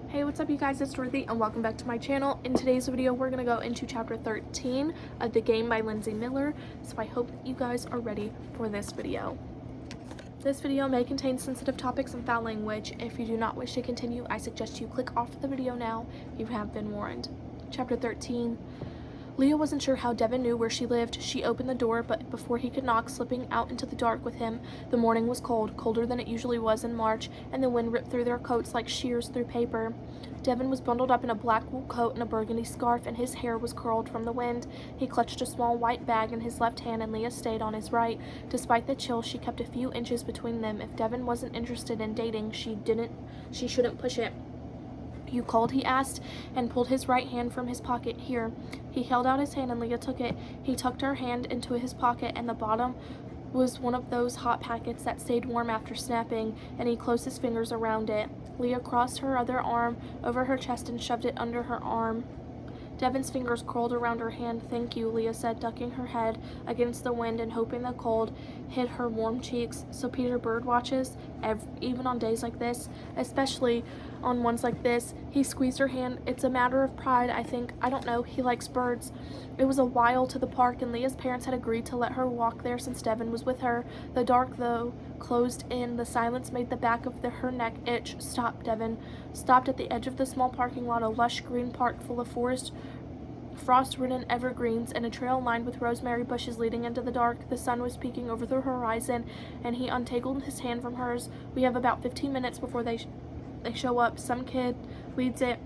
Hey, what's up you guys, it's Dorothy and welcome back to my channel. In today's video, we're going to go into chapter 13 of The Game by Lindsay Miller, so I hope that you guys are ready for this video. This video may contain sensitive topics and foul language. If you do not wish to continue, I suggest you click off the video now. You have been warned. Chapter 13. Leah wasn't sure how Devin knew where she lived. She opened the door, but before he could knock, slipping out into the dark with him. The morning was cold, colder than it usually was in March, and the wind ripped through their coats like shears through paper. Devin was bundled up in a black wool coat and a burgundy scarf, and his hair was curled from the wind. He clutched a small white bag in his left hand, and Leah stayed on his right. Despite the chill, she kept a few inches between them. If Devin wasn't interested in dating, she shouldn't push it. "You called?" he asked, and pulled his right hand from his pocket. "Here." He held out his hand and Leah took it. He tucked her hand into his pocket, and the bottom was one of those hot packets that stayed warm after snapping, and he closed his fingers around it. Leah crossed her other arm over her chest and shoved it under her arm. Devin's fingers curled around her hand. "Thank you," Leah said, ducking her head against the wind and hoping the cold hit her warm cheeks. "So Peter bird watches, even on days like this?" "Especially on ones like this." He squeezed her hand. "It's a matter of pride, I think. I don't know. He likes birds." It was a while to the park, and Leah's parents had agreed to let her walk there since Devin was with her. The dark, though, closed in. The silence made the back of her neck itch. "Stop," Devin stopped at the edge of the small parking lot, a lush green park full of frost-ridden evergreens and a trail lined with rosemary bushes leading into the dark. The sun was peeking over the horizon, and he untangled his hand from hers. "We have about 15 minutes before they show up. Some kid leads it.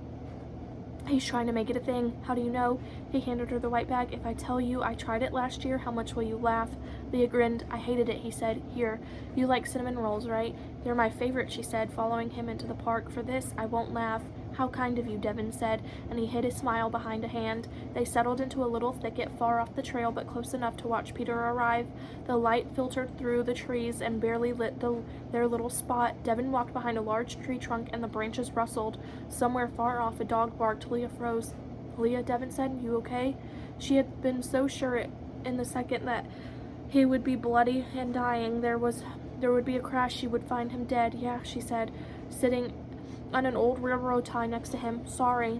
He's trying to make it a thing." "How do you know?" He handed her the white bag. "If I tell you I tried it last year, how much will you laugh?" Leah grinned. "I hated it," he said. "Here, you like cinnamon rolls, right?" "They're my favorite," she said, following him into the park. "For this, I won't laugh." "How kind of you," Devin said, and he hid his smile behind a hand. They settled into a little thicket far off the trail, but close enough to watch Peter arrive. The light filtered through the trees and barely lit their little spot. Devin walked behind a large tree trunk, and the branches rustled. Somewhere far off, a dog barked. Leah froze. "Leah," Devin said, "you okay?" She had been so sure in the second that he would be bloody and dying. There would be a crash. She would find him dead. "Yeah," she said, sitting on an old railroad tie next to him. "Sorry."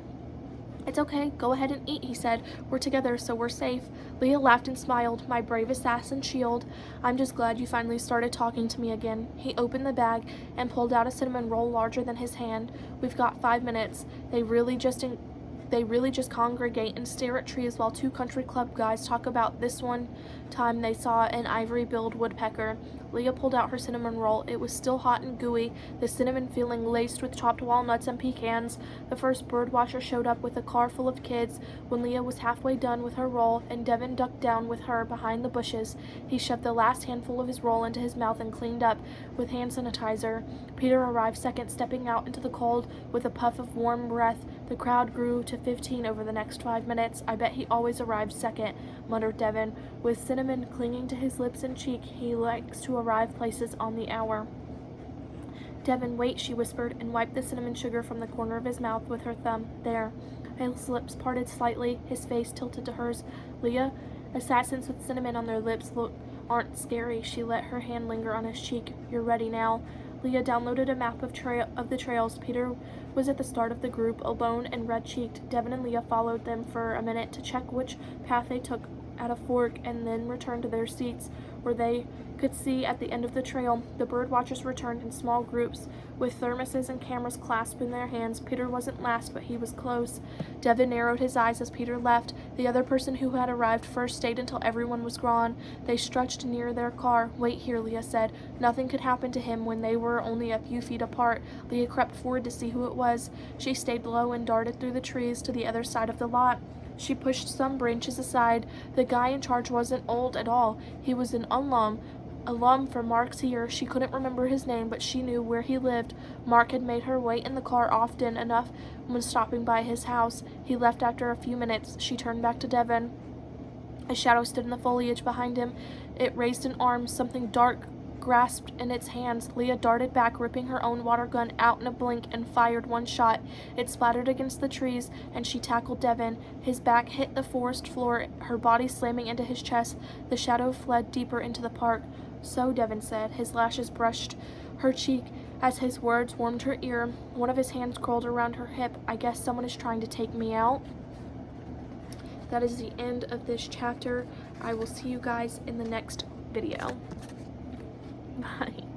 "It's okay. Go ahead and eat," he said. "We're together, so we're safe." Leah laughed and smiled. "My brave assassin shield. I'm just glad you finally started talking to me again." He opened the bag and pulled out a cinnamon roll larger than his hand. "We've got 5 minutes. They really just congregate and stare at trees while two country club guys talk about this one time they saw an ivory-billed woodpecker." Leah pulled out her cinnamon roll. It was still hot and gooey, the cinnamon filling laced with chopped walnuts and pecans. The first birdwatcher showed up with a car full of kids. When Leah was halfway done with her roll and Devin ducked down with her behind the bushes, he shoved the last handful of his roll into his mouth and cleaned up with hand sanitizer. Peter arrived second, stepping out into the cold with a puff of warm breath. The crowd grew to 15 over the next 5 minutes. "I bet he always arrived second," muttered Devin. With cinnamon clinging to his lips and cheek, he likes to arrive places on the hour. "Devin, wait," she whispered, and wiped the cinnamon sugar from the corner of his mouth with her thumb. "There." His lips parted slightly, his face tilted to hers. "Leah, assassins with cinnamon on their lips aren't scary." She let her hand linger on his cheek. "You're ready now." Leah downloaded a map of the trails. Peter was at the start of the group, alone and red-cheeked. Devin and Leah followed them for a minute to check which path they took at a fork, and then returned to their seats where they could see at the end of the trail. The bird watchers returned in small groups with thermoses and cameras clasped in their hands. Peter wasn't last, but he was close. Devin narrowed his eyes as Peter left. The other person who had arrived first stayed until everyone was gone. They stretched near their car. "Wait here," Leah said. Nothing could happen to him when they were only a few feet apart. Leah crept forward to see who it was. She stayed low and darted through the trees to the other side of the lot. She pushed some branches aside. The guy in charge wasn't old at all. He was an alum from Mark's here. She couldn't remember his name, but she knew where he lived. Mark had made her wait in the car often enough when stopping by his house. He left after a few minutes. She turned back to Devin. A shadow stood in the foliage behind him. It raised an arm, something dark grasped in its hands. Leah darted back, ripping her own water gun out in a blink, and fired one shot. It splattered against the trees, and she tackled Devin. His back hit the forest floor, her body slamming into his chest. The shadow fled deeper into the park. "So," Devin said. His lashes brushed her cheek As his words warmed her ear, one of his hands curled around her hip. I guess someone is trying to take me out. That is the end of this chapter. I will see you guys in the next video. Bye.